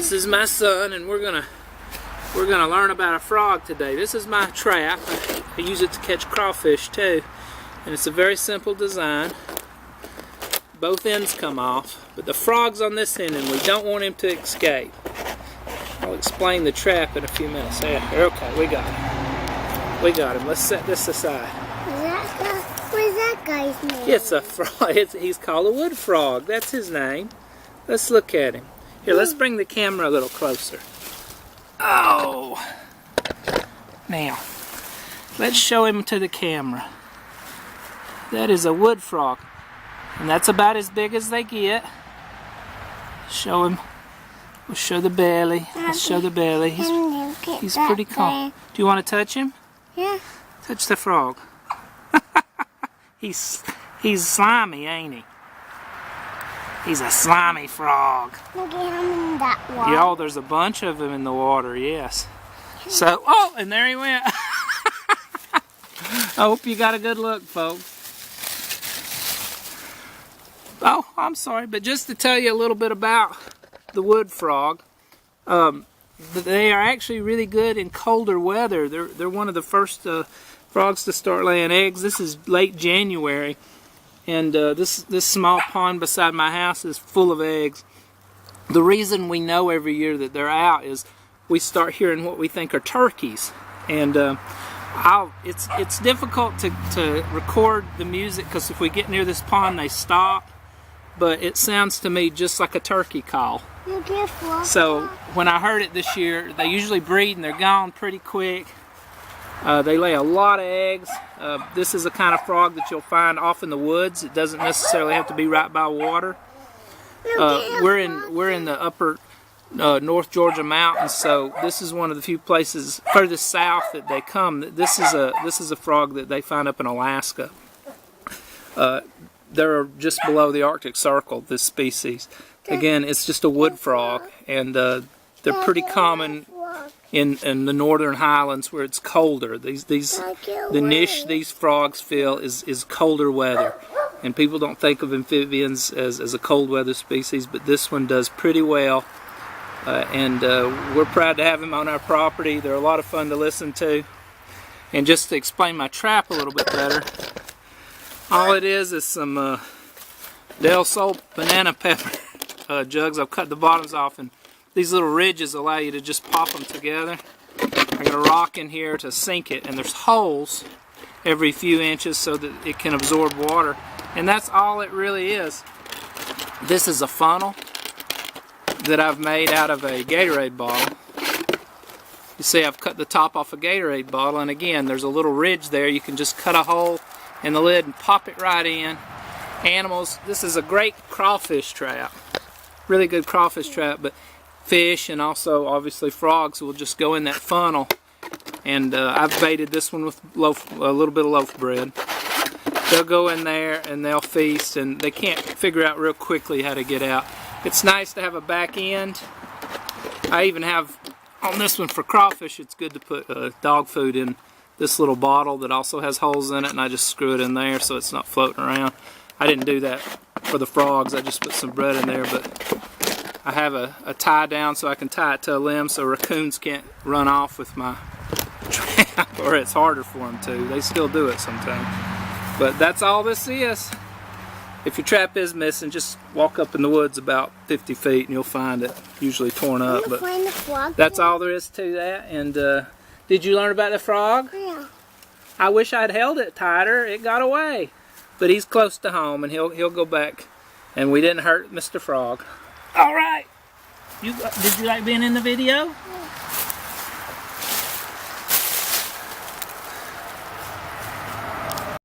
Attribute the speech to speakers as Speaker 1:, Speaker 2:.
Speaker 1: This is my son, and we're gonna learn about a frog today. This is my trap. I use it to catch crawfish too, and it's a very simple design. Both ends come off, but the frog's on this end, and we don't want him to escape. I'll explain the trap in a few minutes. Okay, we got him. We got him. Let's set this aside.
Speaker 2: What is that guy's name?
Speaker 1: It's a frog. He's called a wood frog. That's his name. Let's look at him. Here, let's bring the camera a little closer. Oh! Now, let's show him to the camera. That is a wood frog. And that's about as big as they get. Show him. We'll show the belly. Let's show the belly. He's pretty calm. Do you want to touch him?
Speaker 2: Yeah.
Speaker 1: Touch the frog. He's slimy, ain't he? He's a slimy frog.
Speaker 2: Look at him in that water.
Speaker 1: Yeah, there's a bunch of them in the water, yes. So, oh, and there he went. I hope you got a good look, folks. Oh, I'm sorry, but just to tell you a little bit about the wood frog, they are actually really good in colder weather. They're one of the first frogs to start laying eggs. This is late January. And this small pond beside my house is full of eggs. The reason we know every year that they're out is we start hearing what we think are turkeys. And it's difficult to record the music because if we get near this pond they stop. But it sounds to me just like a turkey call. So when I heard it this year, they usually breed and they're gone pretty quick. They lay a lot of eggs. This is a kind of frog that you'll find off in the woods. It doesn't necessarily have to be right by water. We're in the upper North Georgia mountains, so this is one of the few places furthest south that they come. This is a frog that they find up in Alaska. They're just below the Arctic Circle. This species, again, it's just a wood frog, and they're pretty common in the northern highlands where it's colder. The niche these frogs fill is colder weather, and people don't think of amphibians as a cold weather species, but this one does pretty well, and we're proud to have him on our property. They're a lot of fun to listen to. And just to explain my trap a little bit better, all it is some Del Sol banana pepper jugs. I've cut the bottoms off, and these little ridges allow you to just pop them together. I got a rock in here to sink it, and there's holes every few inches so that it can absorb water. And that's all it really is. This is a funnel that I've made out of a Gatorade bottle. You see, I've cut the top off a Gatorade bottle, and again, there's a little ridge there. You can just cut a hole in the lid and pop it right in. Animals, this is a great crawfish trap. Really good crawfish trap, but fish and also obviously frogs will just go in that funnel. And I've baited this one with a little bit of loaf bread. They'll go in there and they'll feast, and they can't figure out real quickly how to get out. It's nice to have a back end. I even have on this one for crawfish, it's good to put dog food in this little bottle that also has holes in it, and I just screw it in there so it's not floating around. I didn't do that for the frogs. I just put some bread in there, but I have a tie down so I can tie it to a limb so raccoons can't run off with my trap, or it's harder for them to. They still do it sometimes. But that's all this is. If your trap is missing, just walk up in the woods about 50 feet and you'll find it, usually torn up. But that's all there is to that. And did you learn about the frog?
Speaker 2: Yeah.
Speaker 1: I wish I'd held it tighter. It got away. But he's close to home, and he'll go back. And we didn't hurt Mr. Frog. All right. Did you like being in the video?
Speaker 2: Yeah.